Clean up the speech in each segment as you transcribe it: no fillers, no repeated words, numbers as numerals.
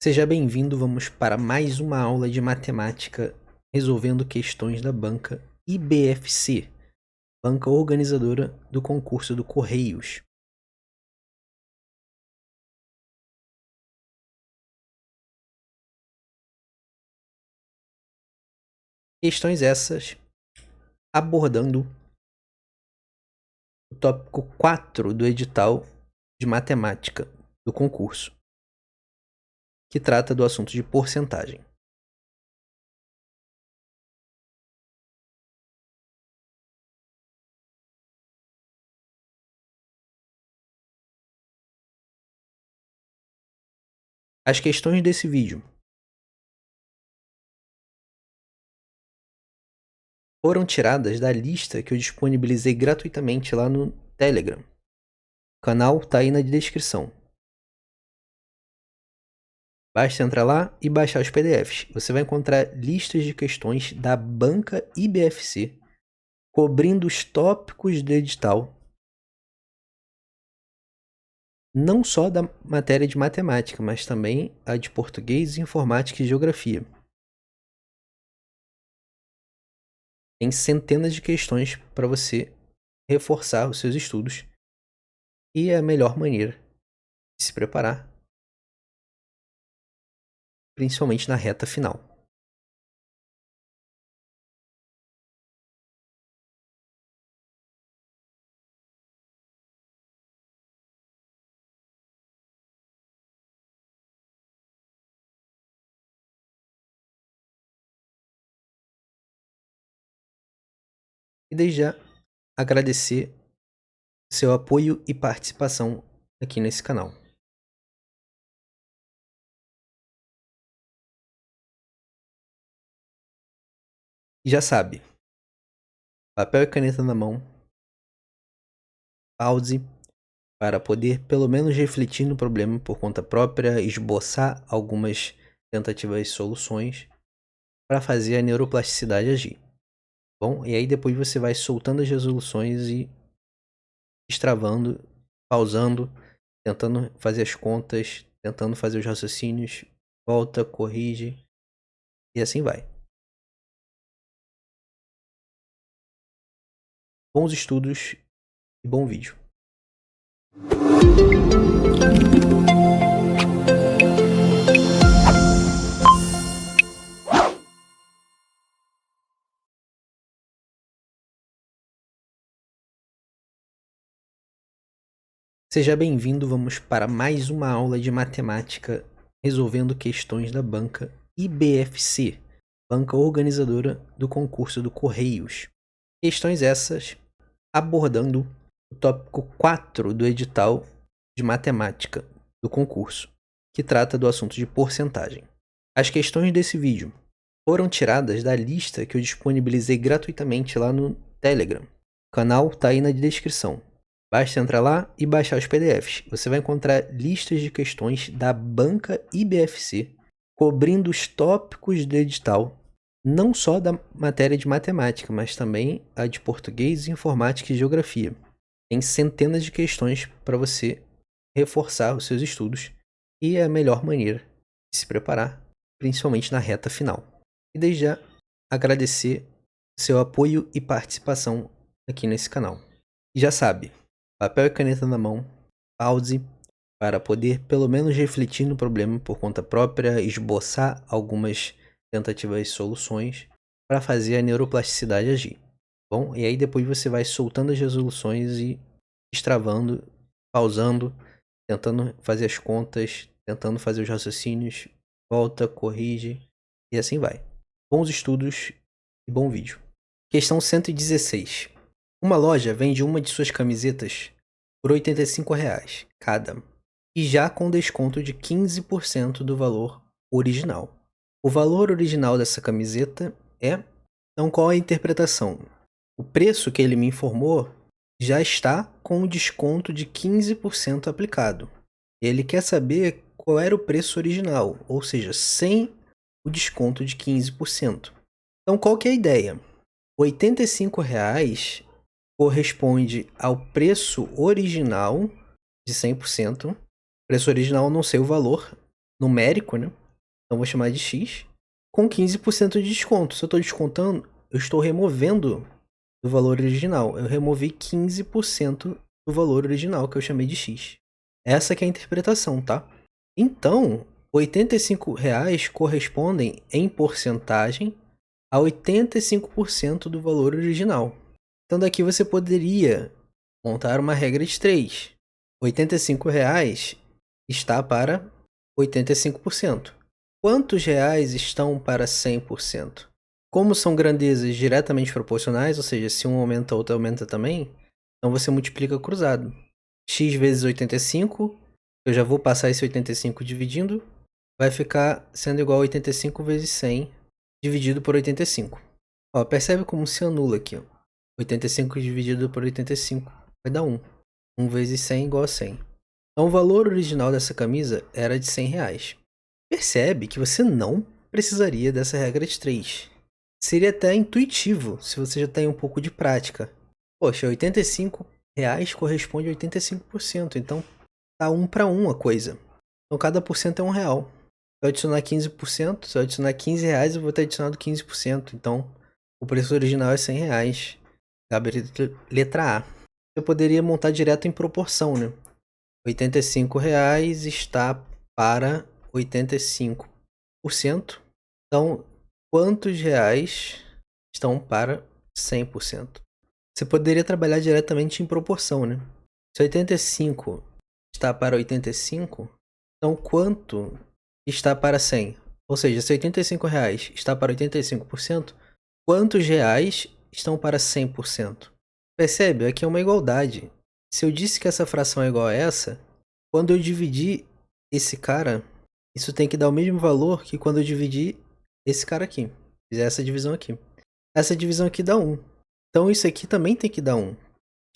Seja bem-vindo, vamos para mais uma aula de matemática resolvendo questões da banca IBFC, banca organizadora do concurso do Correios. Questões essas abordando o tópico 4 do edital de matemática do concurso, que trata do assunto de porcentagem. As questões desse vídeo foram tiradas da lista que eu disponibilizei gratuitamente lá no Telegram. O canal está aí na descrição. Basta entrar lá e baixar os PDFs. Você vai encontrar listas de questões da banca IBFC, cobrindo os tópicos do edital, não só da matéria de matemática, mas também a de português, informática e geografia. Tem centenas de questões para você reforçar os seus estudos e é a melhor maneira de se preparar, principalmente na reta final. E desde já agradecer seu apoio e participação aqui nesse canal. E já sabe, papel e caneta na mão, pause para poder pelo menos refletir no problema por conta própria, esboçar algumas tentativas de soluções para fazer a neuroplasticidade agir. Bom, e aí depois você vai soltando as resoluções e destravando, pausando, tentando fazer as contas, tentando fazer os raciocínios, volta, corrige e assim vai. Bons estudos e bom vídeo. Seja bem-vindo, vamos para mais uma aula de matemática resolvendo questões da banca IBFC, banca organizadora do concurso do Correios. Questões essas abordando o tópico 4 do edital de matemática do concurso, que trata do assunto de porcentagem. As questões desse vídeo foram tiradas da lista que eu disponibilizei gratuitamente lá no Telegram. O canal está aí na descrição. Basta entrar lá e baixar os PDFs. Você vai encontrar listas de questões da banca IBFC, cobrindo os tópicos do edital, não só da matéria de matemática, mas também a de português, informática e geografia. Tem centenas de questões para você reforçar os seus estudos e é a melhor maneira de se preparar, principalmente na reta final. E desde já agradecer seu apoio e participação aqui nesse canal. E já sabe, papel e caneta na mão, pause para poder pelo menos refletir no problema por conta própria, esboçar algumas tentativas de soluções para fazer a neuroplasticidade agir. Bom, e aí depois você vai soltando as resoluções e destravando, pausando, tentando fazer as contas, tentando fazer os raciocínios, volta, corrige e assim vai. Bons estudos e bom vídeo. Questão 116. Uma loja vende uma de suas camisetas por R$ 85 cada, e já com desconto de 15% do valor original. O valor original dessa camiseta é... Então, qual é a interpretação? O preço que ele me informou já está com o desconto de 15% aplicado. Ele quer saber qual era o preço original, ou seja, sem o desconto de 15%. Então, qual que é a ideia? R$ 85 corresponde ao preço original de 100%. Preço original, não sei o valor. numérico, né? Então vou chamar de x, com 15% de desconto. Se eu estou descontando, eu estou removendo do valor original. Eu removi 15% do valor original que eu chamei de x. Essa que é a interpretação, tá? Então, R$ 85,00 correspondem em porcentagem a 85% do valor original. Então daqui você poderia montar uma regra de 3. R$ 85,00 está para 85%. Quantos reais estão para 100%? Como são grandezas diretamente proporcionais, ou seja, se um aumenta, outro aumenta também, então você multiplica cruzado. X vezes 85, eu já vou passar esse 85 dividindo, vai ficar sendo igual a 85 vezes 100 dividido por 85. Ó, percebe como se anula aqui. Ó. 85 dividido por 85 vai dar 1. 1 vezes 100 igual a 100. Então o valor original dessa camisa era de R$ 100. Percebe que você não precisaria dessa regra de 3. Seria até intuitivo se você já tem um pouco de prática. Poxa, R$ 85,00 corresponde a 85%, então tá 1 para 1 a coisa. Então cada porcento é R$ 1. Se eu adicionar 15%, se eu adicionar R$ 15,00, eu vou ter adicionado 15%. Então o preço original é R$ 100. Cabe a letra A. Eu poderia montar direto em proporção, né? R$ 85,00 está para 85%. Então, quantos reais estão para 100%? Você poderia trabalhar diretamente em proporção, né? Se 85 está para 85, então quanto está para 100? Ou seja, se R$ 85,00 está para 85%, quantos reais estão para 100%? Percebe? Aqui é uma igualdade. Se eu disse que essa fração é igual a essa, quando eu dividir esse cara, isso tem que dar o mesmo valor que quando eu dividir esse cara aqui. Fizer essa divisão aqui. Essa divisão aqui dá 1. Então isso aqui também tem que dar 1.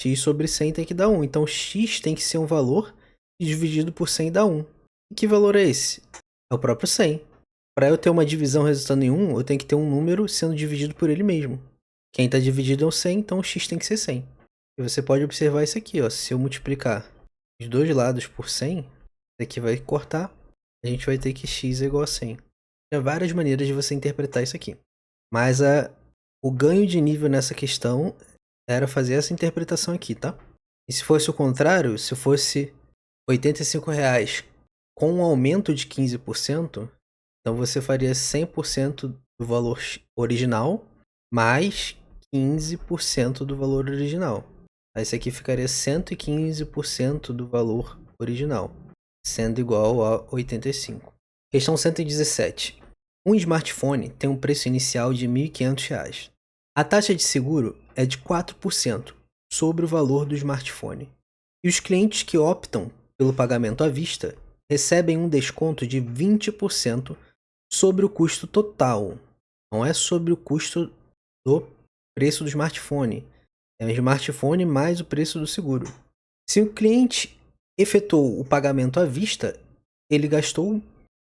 X sobre 100 tem que dar 1. Então x tem que ser um valor e dividido por 100 dá 1. E que valor é esse? É o próprio 100. Para eu ter uma divisão resultando em 1, eu tenho que ter um número sendo dividido por ele mesmo. Quem está dividido é o 100, então o x tem que ser 100. E você pode observar isso aqui, ó. Se eu multiplicar os dois lados por 100, isso aqui vai cortar. A gente vai ter que x é igual a 100. Tem várias maneiras de você interpretar isso aqui. Mas o ganho de nível nessa questão era fazer essa interpretação aqui, tá? E se fosse o contrário, se fosse R$ 85,00 com um aumento de 15%, então você faria 100% do valor original mais 15% do valor original. Aí esse aqui ficaria 115% do valor original, sendo igual a 85. Questão 117. Um smartphone tem um preço inicial de R$ 1.500. A taxa de seguro é de 4% sobre o valor do smartphone. E os clientes que optam pelo pagamento à vista recebem um desconto de 20% sobre o custo total. Não é sobre o custo do preço do smartphone. É o smartphone mais o preço do seguro. Se o cliente efetuou o pagamento à vista, ele gastou.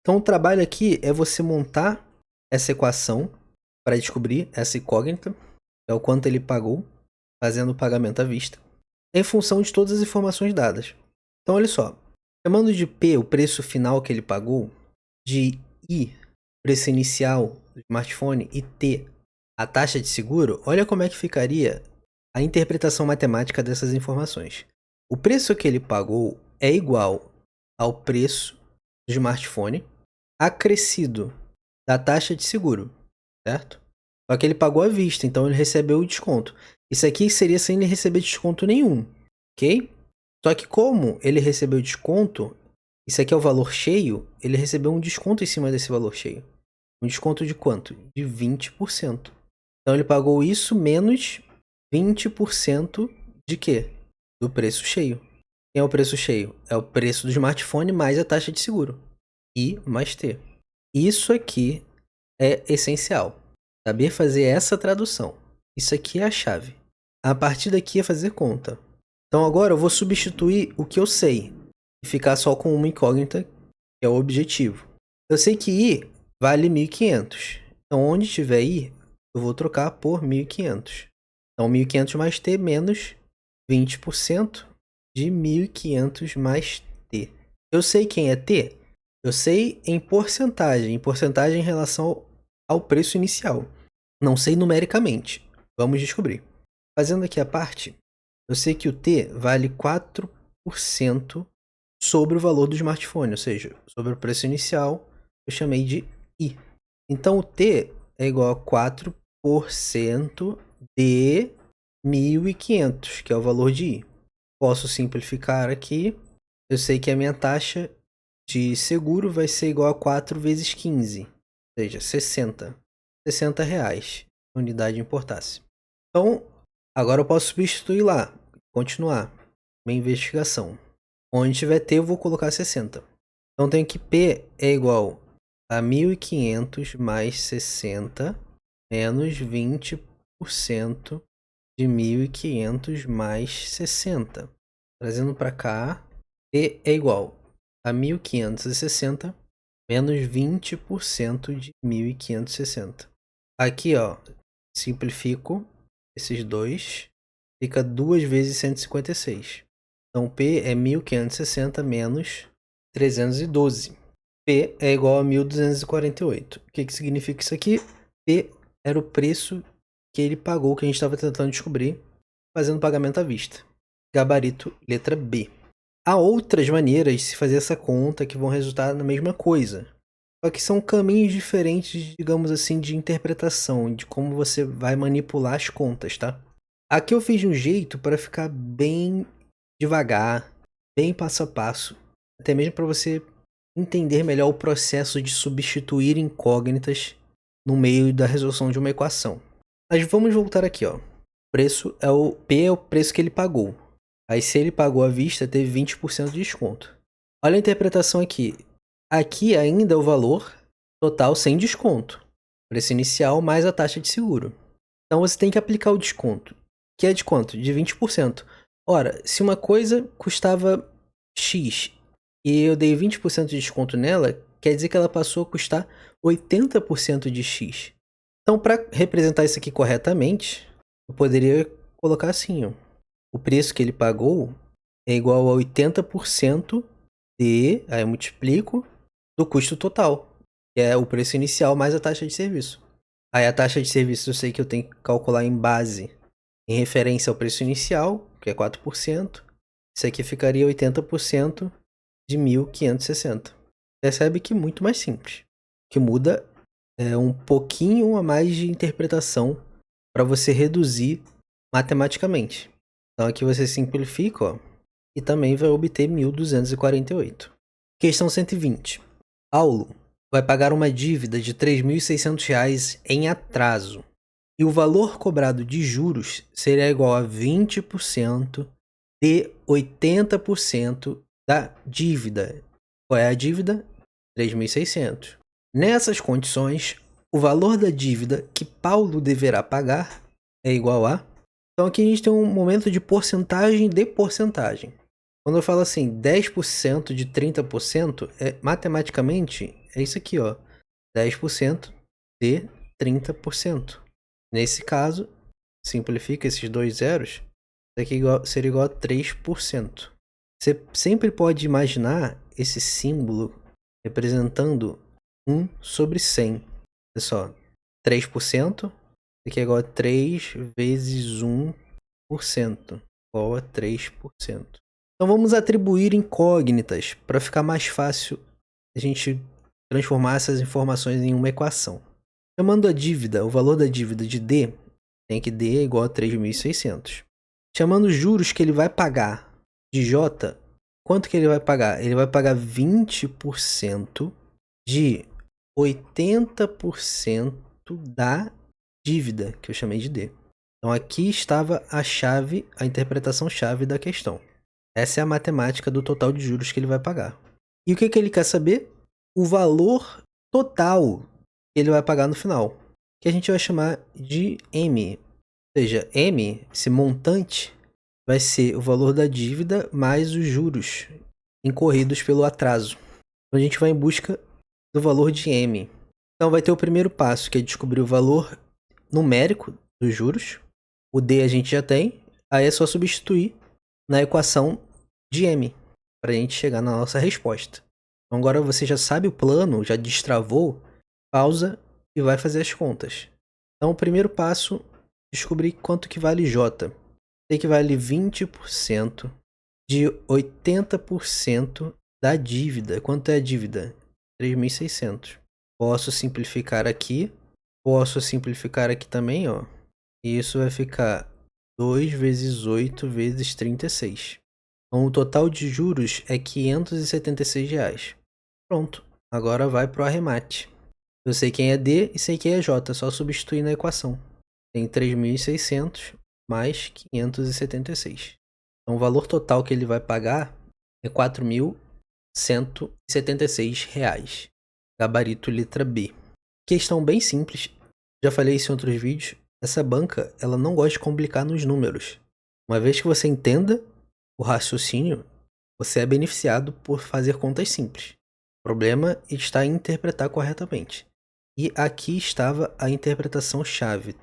Então o trabalho aqui é você montar essa equação para descobrir essa incógnita, é o quanto ele pagou fazendo o pagamento à vista, em função de todas as informações dadas. Então olha só, chamando de P o preço final que ele pagou, de I preço inicial do smartphone e T a taxa de seguro, olha como é que ficaria a interpretação matemática dessas informações. O preço que ele pagou é igual ao preço do smartphone acrescido da taxa de seguro, certo? Só que ele pagou à vista, então ele recebeu o desconto. Isso aqui seria sem ele receber desconto nenhum, ok? Só que como ele recebeu desconto, isso aqui é o valor cheio, ele recebeu um desconto em cima desse valor cheio. Um desconto de quanto? De 20%. Então ele pagou isso menos 20% de quê? Do preço cheio. Quem é o preço cheio? É o preço do smartphone mais a taxa de seguro. I mais T. Isso aqui é essencial. Saber fazer essa tradução. Isso aqui é a chave. A partir daqui é fazer conta. Então agora eu vou substituir o que eu sei e ficar só com uma incógnita, que é o objetivo. Eu sei que I vale 1.500. Então onde tiver I, eu vou trocar por 1.500. Então 1.500 mais T menos 20% de 1.500 mais T. Eu sei quem é T? Eu sei em porcentagem em relação ao preço inicial. Não sei numericamente. Vamos descobrir. Fazendo aqui a parte, eu sei que o T vale 4% sobre o valor do smartphone, ou seja, sobre o preço inicial, eu chamei de I. Então o T é igual a 4% de 1.500, que é o valor de I. Posso simplificar aqui. Eu sei que a minha taxa de seguro vai ser igual a 4 vezes 15, ou seja, 60 reais, unidade importasse. Então, agora eu posso substituir lá, continuar minha investigação. Onde tiver T, eu vou colocar 60. Então, tenho que P é igual a 1.500 mais 60 menos 20% de 1.500 mais 60. Trazendo para cá, P é igual a 1.560 menos 20% de 1.560. Aqui, ó, simplifico esses dois, fica 2 vezes 156. Então, P é 1.560 menos 312. P é igual a 1.248. O que significa isso aqui? P era o preço que ele pagou, que a gente estava tentando descobrir, fazendo pagamento à vista. Gabarito, letra B. Há outras maneiras de se fazer essa conta que vão resultar na mesma coisa. Só que são caminhos diferentes, digamos assim, de interpretação, de como você vai manipular as contas, tá? Aqui eu fiz de um jeito para ficar bem devagar, bem passo a passo, até mesmo para você entender melhor o processo de substituir incógnitas no meio da resolução de uma equação. Mas vamos voltar aqui, ó. Preço é o P é o preço que ele pagou. Aí se ele pagou à vista, teve 20% de desconto. Olha a interpretação aqui. Aqui ainda é o valor total sem desconto. Preço inicial mais a taxa de seguro. Então você tem que aplicar o desconto. Que é de quanto? De 20%. Ora, se uma coisa custava X e eu dei 20% de desconto nela, quer dizer que ela passou a custar 80% de X. Então, para representar isso aqui corretamente, eu poderia colocar assim, ó. O preço que ele pagou é igual a 80% de, aí eu multiplico, do custo total, que é o preço inicial mais a taxa de serviço. Aí a taxa de serviço eu sei que eu tenho que calcular em base, em referência ao preço inicial, que é 4%. Isso aqui ficaria 80% de 1.560. Percebe que é muito mais simples. O que muda é um pouquinho a mais de interpretação para você reduzir matematicamente. Então aqui você simplifica, ó, e também vai obter 1.248. Questão 120. Paulo vai pagar uma dívida de R$ 3.600 em atraso. E o valor cobrado de juros será igual a 20% de 80% da dívida. Qual é a dívida? 3.600. Nessas condições, o valor da dívida que Paulo deverá pagar é igual a... Então aqui a gente tem um momento de porcentagem de porcentagem. Quando eu falo assim, 10% de 30%, matematicamente é isso aqui, ó. 10% de 30%. Nesse caso, simplifica esses dois zeros, isso aqui seria igual a 3%. Você sempre pode imaginar esse símbolo representando 1 sobre 100. Olha só, 3%, isso aqui é igual a 3 vezes 1%, igual a 3%. Então vamos atribuir incógnitas para ficar mais fácil a gente transformar essas informações em uma equação. Chamando a dívida, o valor da dívida de D, tem que D é igual a 3.600. Chamando os juros que ele vai pagar de J, quanto que ele vai pagar? Ele vai pagar 20% de 80% da dívida, que eu chamei de D. Então aqui estava a chave, a interpretação chave da questão. Essa é a matemática do total de juros que ele vai pagar. E o que ele quer saber? O valor total que ele vai pagar no final, que a gente vai chamar de M. Ou seja, M, esse montante, vai ser o valor da dívida mais os juros incorridos pelo atraso. Então a gente vai em busca do valor de M. Então vai ter o primeiro passo, que é descobrir o valor numérico dos juros. O D a gente já tem, aí é só substituir na equação de M, para a gente chegar na nossa resposta. Então agora você já sabe o plano, já destravou, pausa e vai fazer as contas. Então o primeiro passo, descobrir quanto que vale J. Sei que vale 20% de 80% da dívida. Quanto é a dívida? 3.600. Posso simplificar aqui. Posso simplificar aqui também, ó. E isso vai ficar 2 vezes 8 vezes 36. Então o total de juros é R$ 576. Pronto. Agora vai pro arremate. Eu sei quem é D e sei quem é J. É só substituir na equação. Tem 3.600 mais 576. Então o valor total que ele vai pagar é R$ 4.176. Gabarito letra B. Questão bem simples. Já falei isso em outros vídeos. Essa banca, ela não gosta de complicar nos números. Uma vez que você entenda o raciocínio, você é beneficiado por fazer contas simples. O problema está em interpretar corretamente. E aqui estava a interpretação chave.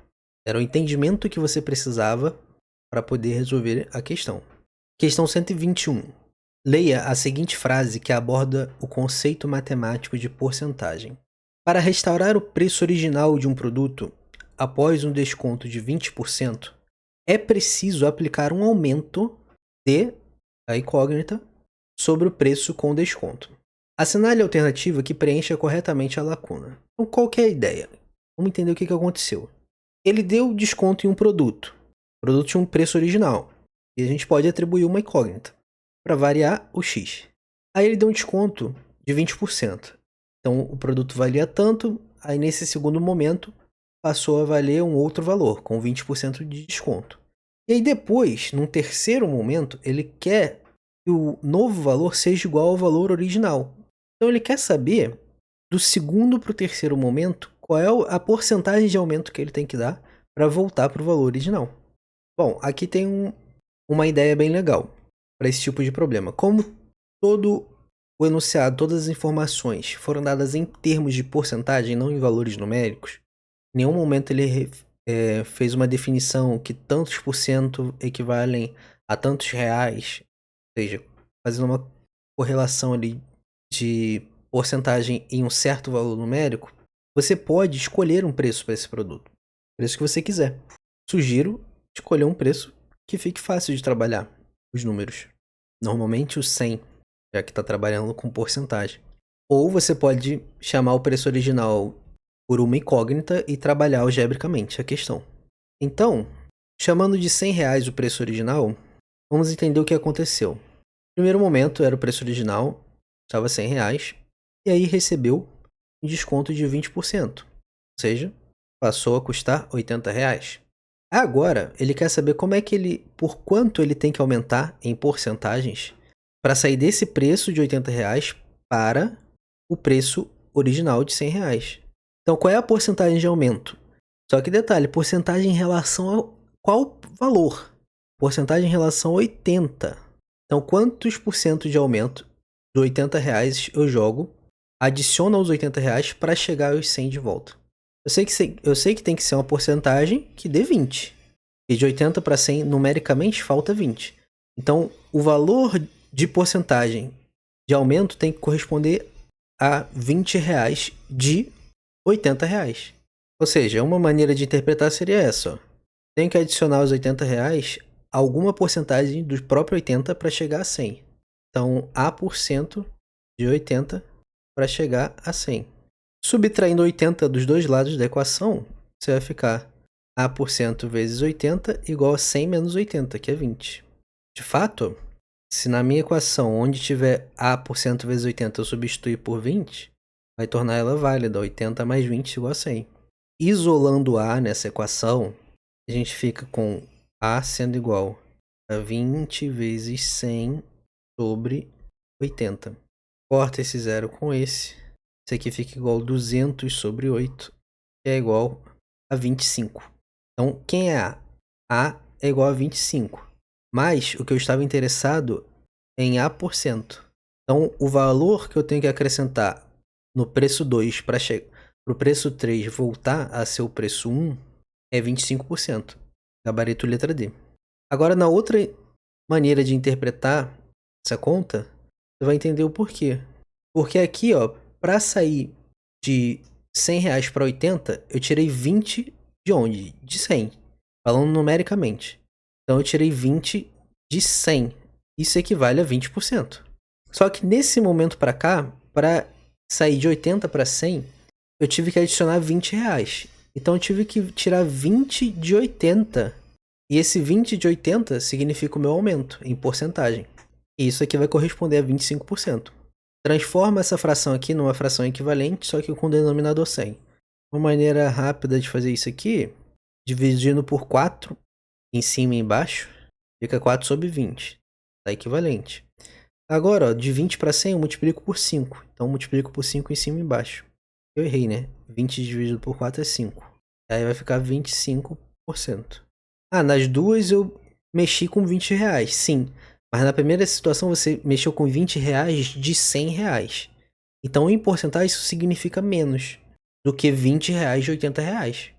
Era o entendimento que você precisava para poder resolver a questão. Questão 121. Leia a seguinte frase que aborda o conceito matemático de porcentagem. Para restaurar o preço original de um produto, após um desconto de 20%, é preciso aplicar um aumento de a incógnita sobre o preço com desconto. Assinale a alternativa que preencha corretamente a lacuna. Então, qual que é a ideia? Vamos entender o que aconteceu. Ele deu desconto em um produto. O produto tinha um preço original. E a gente pode atribuir uma incógnita para variar o X. Aí ele deu um desconto de 20%. Então o produto valia tanto, aí nesse segundo momento passou a valer um outro valor, com 20% de desconto. E aí depois, num terceiro momento, ele quer que o novo valor seja igual ao valor original. Então ele quer saber, do segundo para o terceiro momento, qual é a porcentagem de aumento que ele tem que dar para voltar para o valor original. Bom, aqui tem uma ideia bem legal para esse tipo de problema. Como todo o enunciado, todas as informações foram dadas em termos de porcentagem, não em valores numéricos, em nenhum momento ele fez uma definição que tantos por cento equivalem a tantos reais, ou seja, fazendo uma correlação ali de porcentagem em um certo valor numérico, você pode escolher um preço para esse produto, o preço que você quiser. Sugiro escolher um preço que fique fácil de trabalhar os números. Normalmente o 100, já que está trabalhando com porcentagem. Ou você pode chamar o preço original por uma incógnita e trabalhar algebricamente a questão. Então, chamando de R$ 100 o preço original, vamos entender o que aconteceu. No primeiro momento era o preço original, estava R$ 100, e aí recebeu um desconto de 20%. Ou seja, passou a custar R$ 80. Agora, ele quer saber por quanto ele tem que aumentar em porcentagens para sair desse preço de R$ 80 para o preço original de R$ 100. Então, qual é a porcentagem de aumento? Só que detalhe, porcentagem em relação a qual valor? Porcentagem em relação a 80. Então, quantos por cento de aumento de R$ 80 eu jogo, adiciono aos R$ 80 para chegar aos 100 de volta? Eu sei que tem que ser uma porcentagem que dê 20. E de 80 para 100, numericamente, falta 20. Então, o valor de porcentagem de aumento tem que corresponder a R$ 20 de R$ 80. Ou seja, uma maneira de interpretar seria essa. Ó. Tenho que adicionar os R$ 80 alguma porcentagem do próprio 80 para chegar a 100. Então, A% de 80 para chegar a 100. Subtraindo 80 dos dois lados da equação, você vai ficar A% vezes 80 igual a 100 menos 80, que é 20. De fato, se na minha equação, onde tiver A% vezes 80, eu substituir por 20, vai tornar ela válida, 80 mais 20 igual a 100. Isolando A nessa equação, a gente fica com A sendo igual a 20 vezes 100 sobre 80. Corta esse zero com esse. Esse aqui fica igual a 200 sobre 8, que é igual a 25. Então, quem é A? A é igual a 25. Mas o que eu estava interessado é em A%. Então, o valor que eu tenho que acrescentar no preço 2 para o preço 3 voltar a ser o preço 1 é 25%. Gabarito letra D. Agora, na outra maneira de interpretar essa conta, você vai entender o porquê. Porque aqui, ó, pra sair de R$ 100 para 80, eu tirei 20 de onde? De 100. Falando numericamente. Então eu tirei 20 de 100. Isso equivale a 20%. Só que nesse momento pra cá, pra sair de 80 para 100, eu tive que adicionar R$ 20. Então eu tive que tirar 20 de 80. E esse 20 de 80 significa o meu aumento em porcentagem. E isso aqui vai corresponder a 25%. Transforma essa fração aqui numa fração equivalente, só que com denominador 100. Uma maneira rápida de fazer isso aqui, dividindo por 4, em cima e embaixo, fica 4 sobre 20. Tá equivalente. Agora, ó, de 20 para 100 eu multiplico por 5. Então eu multiplico por 5 em cima e embaixo. Eu errei, né? 20 dividido por 4 é 5. Aí vai ficar 25%. Ah, nas duas eu mexi com R$ 20, sim. Mas na primeira situação você mexeu com R$ 20 de R$ 100. Então em porcentagem isso significa menos do que R$ 20 de R$ 80.